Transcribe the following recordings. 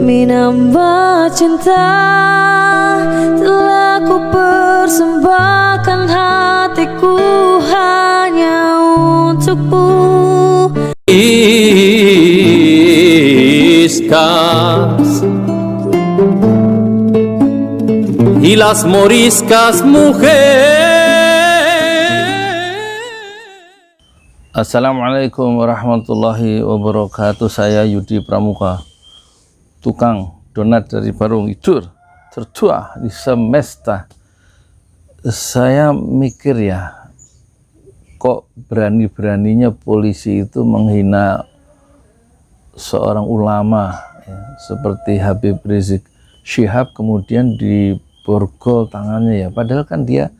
Demi nambah cinta telah ku persembahkan hatiku hanya untukmu. Iscas y las moriscas mujer. Assalamualaikum warahmatullahi wabarakatuh. Saya Yudi Pramuka, tukang donat dari Barung Idur, tertua di semesta. Saya mikir ya, kok berani-beraninya polisi itu menghina seorang ulama ya, seperti Habib Rizik Syihab, kemudian diborgol tangannya ya, padahal kan dia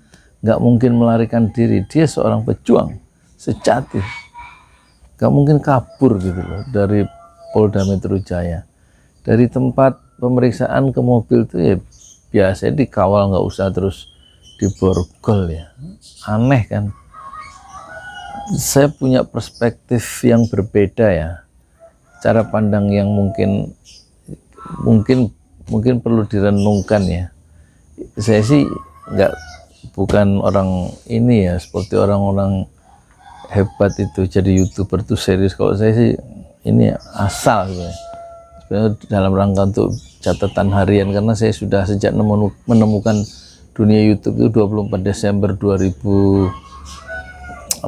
nggak mungkin melarikan diri, dia seorang pejuang sejati, nggak mungkin kabur gitu loh dari Polda Metro Jaya. Dari tempat pemeriksaan ke mobil itu ya biasanya dikawal, nggak usah terus diborgol ya, aneh kan. Saya punya perspektif yang berbeda ya, cara pandang yang mungkin perlu direnungkan ya. Saya sih bukan orang ini ya, seperti orang-orang hebat itu jadi YouTuber tuh serius. Kalau saya sih ini asal sebenarnya dalam rangka untuk catatan harian, karena saya sudah sejak menemukan dunia YouTube itu 24 Desember 2018, 2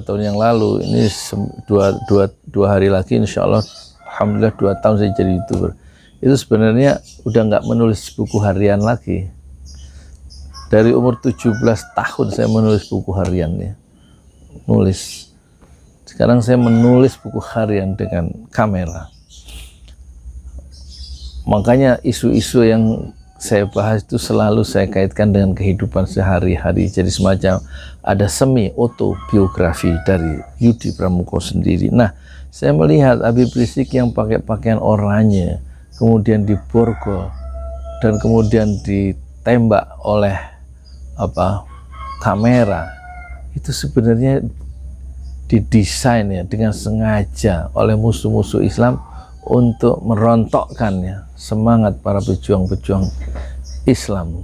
tahun yang lalu. Ini dua hari lagi insya Allah, alhamdulillah 2 tahun saya jadi YouTuber. Itu sebenarnya udah nggak menulis buku harian lagi. Dari umur 17 tahun saya menulis buku harian ya, nulis. Sekarang saya menulis buku harian dengan kamera. Makanya isu-isu yang saya bahas itu selalu saya kaitkan dengan kehidupan sehari-hari. Jadi semacam ada semi autobiografi dari Yudi Pramuka sendiri. Nah, saya melihat Habib Rizik yang pakai pakaian oranye, kemudian diborgol dan kemudian ditembak oleh kamera, itu sebenarnya didesain ya dengan sengaja oleh musuh-musuh Islam untuk merontokkan ya semangat para pejuang-pejuang Islam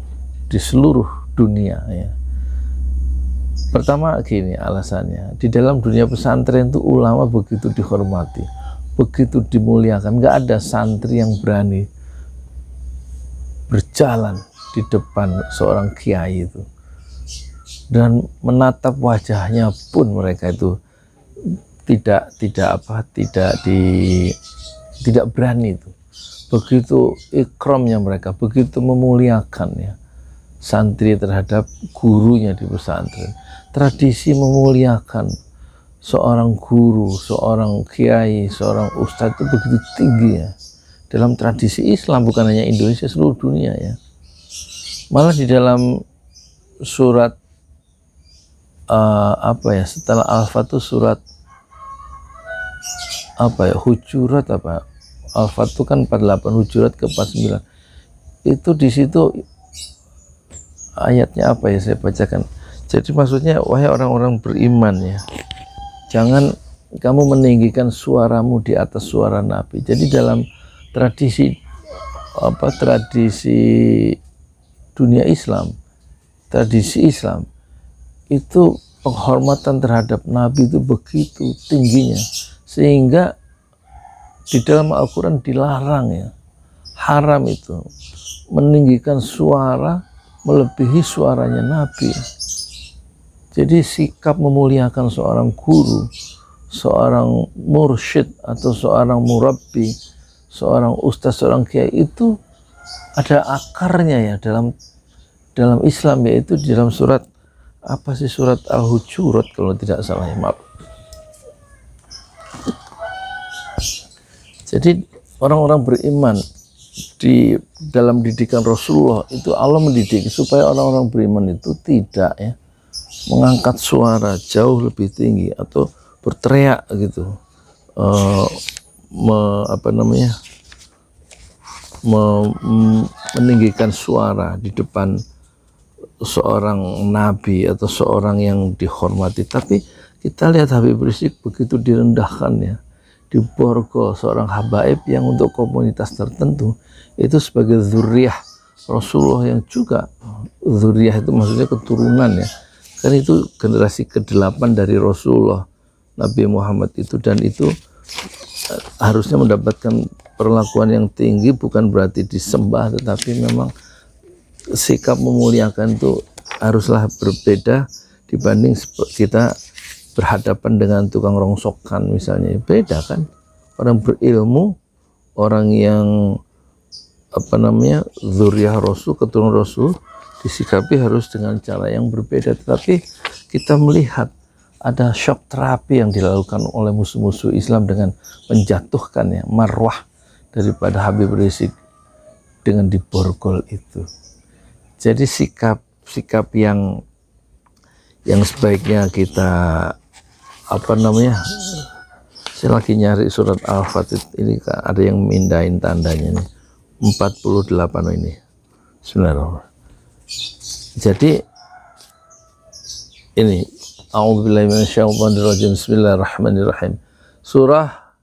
di seluruh dunia ya. Pertama gini alasannya, di dalam dunia pesantren itu ulama begitu dihormati, begitu dimuliakan. Nggak ada santri yang berani berjalan di depan seorang kiai itu dan menatap wajahnya pun mereka itu tidak berani itu. Begitu ikromnya mereka, begitu memuliakan ya santri terhadap gurunya di pesantren. Tradisi memuliakan seorang guru, seorang kiai, seorang ustadz itu begitu tinggi ya dalam tradisi Islam, bukan hanya Indonesia, seluruh dunia ya. Malah di dalam surat setelah Al-Fatih surat Hujurat Al-Fatih kan 48, Hujurat ke 49. Itu di situ ayatnya saya bacakan. Jadi maksudnya, wahai orang-orang beriman ya, jangan kamu meninggikan suaramu di atas suara Nabi. Jadi dalam tradisi dunia Islam, tradisi Islam itu penghormatan terhadap Nabi itu begitu tingginya, sehingga di dalam Al-Quran dilarang ya, haram itu meninggikan suara melebihi suaranya Nabi. Jadi sikap memuliakan seorang guru, seorang mursyid atau seorang murabbi, seorang ustaz, seorang kiai itu ada akarnya ya dalam Islam, yaitu di dalam surat surat Al-Hujurat kalau tidak salah ya, maaf. Jadi orang-orang beriman di dalam didikan Rasulullah itu, Allah mendidik supaya orang-orang beriman itu tidak ya mengangkat suara jauh lebih tinggi atau berteriak gitu, meninggikan suara di depan seorang nabi atau seorang yang dihormati. Tapi kita lihat Habib Rizik begitu direndahkan ya, diborgol seorang habaib yang untuk komunitas tertentu itu sebagai dzurriyyah Rasulullah, yang juga dzurriyyah itu maksudnya keturunan ya, kan itu generasi ke-8 dari Rasulullah Nabi Muhammad itu, dan itu harusnya mendapatkan perlakuan yang tinggi, bukan berarti disembah, tetapi memang sikap memuliakan itu haruslah berbeda dibanding kita berhadapan dengan tukang rongsokan misalnya. Beda kan, orang berilmu, orang yang dzurriyyah Rasul, keturunan Rasul, disikapi harus dengan cara yang berbeda. Tetapi kita melihat ada shock terapi yang dilakukan oleh musuh-musuh Islam dengan menjatuhkan marwah daripada Habib Rizik dengan diborgol itu. Jadi sikap yang sebaiknya kita saya lagi nyari surat Al-Fatih ini, ada yang mindahin tandanya nih 48 ini. Bismillahirrahmanirrahim. Jadi ini a'udzubillahi minasyaitonirrajim. Bismillahirrahmanirrahim. Surah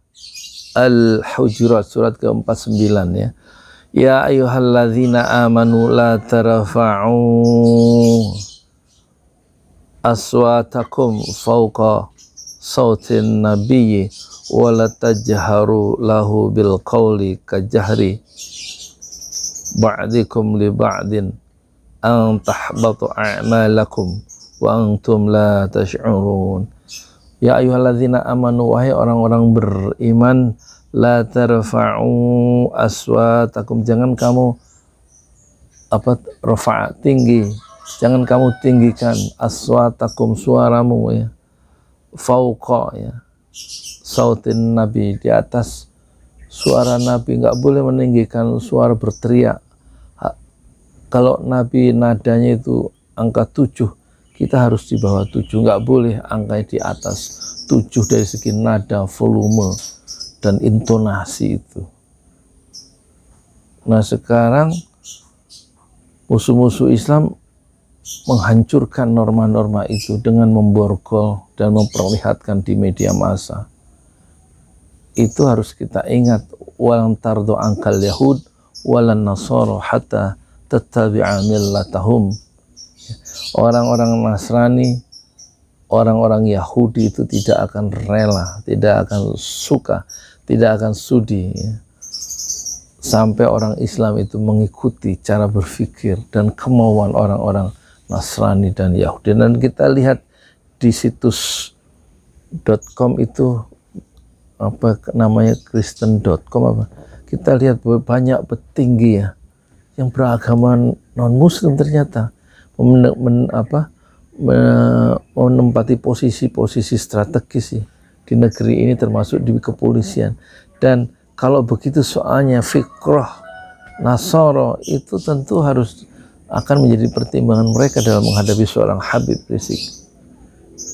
Al-Hujurat surat ke-49 ya. Ya ayyuhalladzina amanu la tarfa'u aswatakum fawqa sautin nabiyyi wa la tajharu lahu bil qawli kajahri ba'dikum li ba'din an tahbatu a'malakum wa antum la tash'urun. Ya ayyuhalladzina amanu, wahai orang-orang beriman, la tarfa'u aswatakum, jangan kamu rafa' tinggi, jangan kamu tinggikan aswatakum, suaramu ya, fauqa ya sautin nabi, di atas suara nabi. Nggak boleh meninggikan suara berteriak. Kalau nabi nadanya itu angka 7, kita harus di bawah 7, nggak boleh angka di atas 7 dari segi nada, volume dan intonasi itu. Nah sekarang musuh-musuh Islam menghancurkan norma-norma itu dengan memborgol dan memperlihatkan di media massa. Itu harus kita ingat, walan tardo angkal yahud walan nasara hatta tattabi'a millatahum. Orang-orang Nasrani, orang-orang Yahudi itu tidak akan rela, tidak akan suka, tidak akan sudi ya, sampai orang Islam itu mengikuti cara berpikir dan kemauan orang-orang Nasrani dan Yahudi. Dan kita lihat di situs .com itu Kristen.com kita lihat bahwa banyak petinggi ya yang beragama non muslim ternyata menempati posisi-posisi strategis di negeri ini, termasuk di kepolisian. Dan kalau begitu soalnya fikrah Nasara itu tentu harus akan menjadi pertimbangan mereka dalam menghadapi seorang Habib Rizik.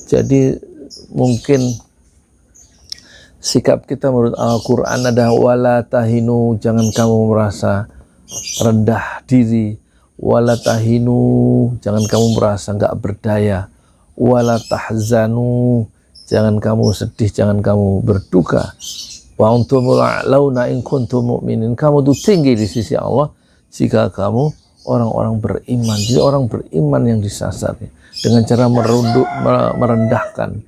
Jadi mungkin sikap kita menurut Al-Quran adalah wala tahinu, jangan kamu merasa rendah diri, wala tahinu, jangan kamu merasa nggak berdaya, wala tahzanu, jangan kamu sedih, jangan kamu berduka, wa antumul a'launa in kuntum mu'minin, kamu tuh tinggi di sisi Allah jika kamu orang-orang beriman. Jadi orang beriman yang disasar dengan cara merendahkan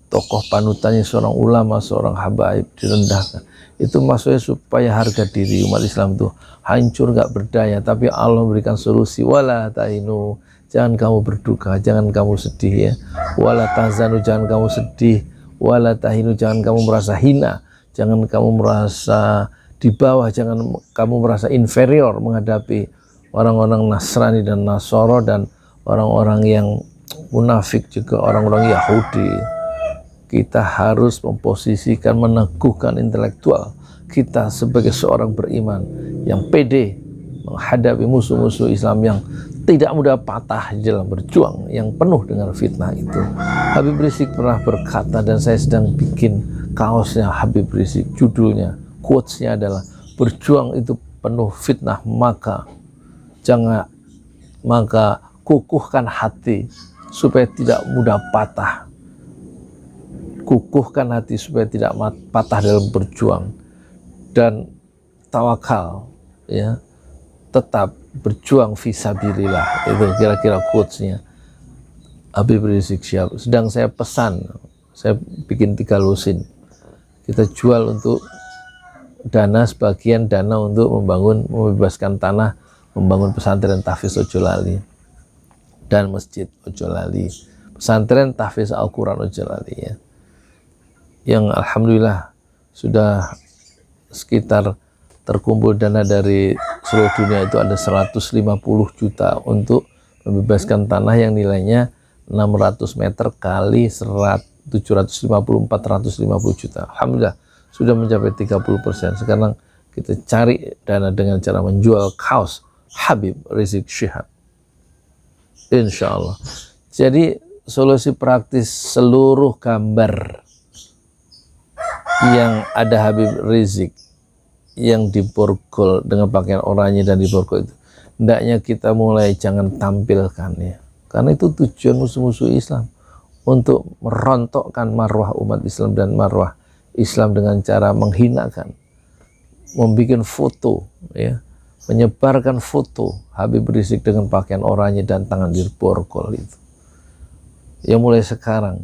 tokoh panutannya, seorang ulama, seorang habaib direndahkan. Itu maksudnya supaya harga diri umat Islam itu hancur, gak berdaya. Tapi Allah memberikan solusi, wala tahinu, jangan kamu berduka, jangan kamu sedih ya, wala tahzanu, jangan kamu sedih, wala tahinu, jangan kamu merasa hina, jangan kamu merasa di bawah, jangan kamu merasa inferior menghadapi orang-orang Nasrani dan Nasara dan orang-orang yang munafik, juga orang-orang Yahudi. Kita harus memposisikan, meneguhkan intelektual kita sebagai seorang beriman yang pede menghadapi musuh-musuh Islam yang tidak mudah patah di dalam berjuang, yang penuh dengan fitnah itu. Habib Rizik pernah berkata, dan saya sedang bikin kaosnya Habib Rizik, judulnya, quotes-nya adalah, berjuang itu penuh fitnah, maka kukuhkan hati supaya tidak mudah patah. kukuhkan hati supaya tidak patah dalam berjuang, dan tawakal, ya, tetap berjuang fisabilillah. Itu kira-kira quotes-nya Habib Rizik Syihab. Sedang saya pesan, saya bikin 3 lusin, kita jual untuk dana, sebagian dana untuk membebaskan tanah, membangun pesantren Tahfiz Ojo Lali dan masjid Ojo Lali, pesantren Tahfiz Al-Quran Ojo Lali, ya, yang alhamdulillah sudah sekitar terkumpul dana dari seluruh dunia. Itu ada 150 juta untuk membebaskan tanah yang nilainya 600 meter kali 750, 450 juta. Alhamdulillah sudah mencapai 30%. Sekarang kita cari dana dengan cara menjual kaos Habib Rizik Syihab, insya Allah. Jadi solusi praktis seluruh gambar yang ada Habib Rizik yang diborgol dengan pakaian oranye dan diborgol itu, hendaknya kita mulai jangan tampilkan, ya, karena itu tujuan musuh-musuh Islam untuk merontokkan marwah umat Islam dan marwah Islam dengan cara menghinakan, membuat foto, ya, menyebarkan foto Habib Rizik dengan pakaian oranye dan tangan diborgol itu. Ya, mulai sekarang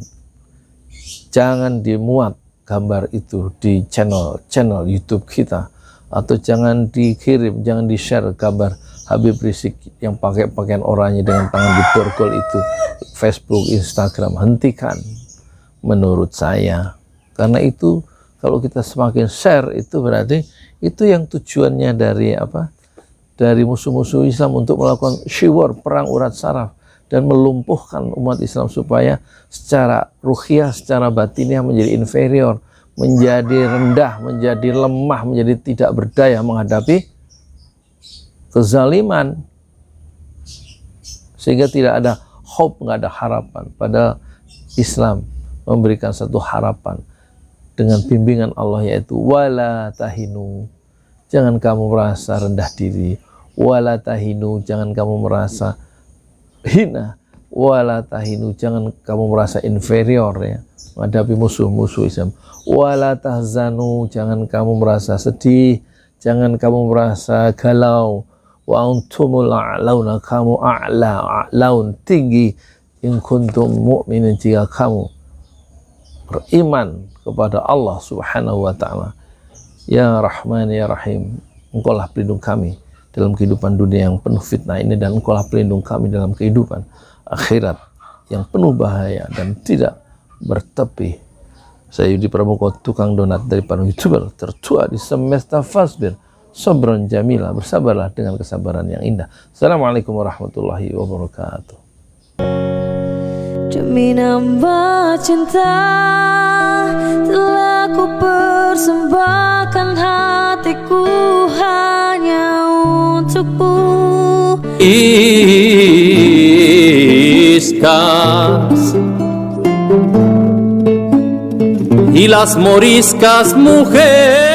jangan dimuat gambar itu di channel YouTube kita, atau jangan dikirim, jangan di-share gambar Habib Rizik yang pakai pakaian oranye dengan tangan diborgol itu, Facebook, Instagram. Hentikan menurut saya, karena itu kalau kita semakin share, itu berarti itu yang tujuannya dari apa? Dari musuh-musuh Islam untuk melakukan syiwar, perang urat saraf, dan melumpuhkan umat Islam supaya secara ruhiyah, secara batiniah menjadi inferior, menjadi rendah, menjadi lemah, menjadi tidak berdaya menghadapi kezaliman, sehingga tidak ada hope, nggak ada harapan. Padahal Islam memberikan satu harapan dengan bimbingan Allah, yaitu wala tahinu, jangan kamu merasa rendah diri, wala tahinu, jangan kamu merasa hina, wala tahinu, jangan kamu merasa inferior, ya, menghadapi musuh-musuh Islam. Wala tahzanu, jangan kamu merasa sedih, jangan kamu merasa galau. Wa antumul a'launa, kamu a'laun, tinggi, in kuntum mu'minin, jika kamu beriman kepada Allah Subhanahu wa ta'ala. Ya Rahman ya Rahim, Engkaulah pelindung kami dalam kehidupan dunia yang penuh fitnah ini, dan Engkaulah pelindung kami dalam kehidupan akhirat yang penuh bahaya dan tidak bertepi. Saya Yudi Pramuka, tukang donat dari para YouTuber tertua di semesta. Fasbir sabran jamila, bersabarlah dengan kesabaran yang indah. Assalamualaikum warahmatullahi wabarakatuh. Demi nambah cinta telah ku persembahkan hatiku hanya untukmu. Iscas y las moriscas mujeres.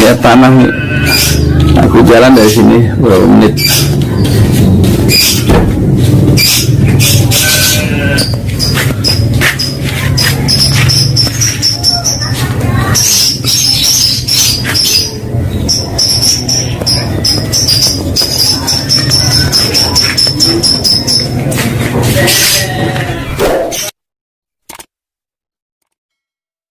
Lihat tanah nih. Aku jalan dari sini berapa menit.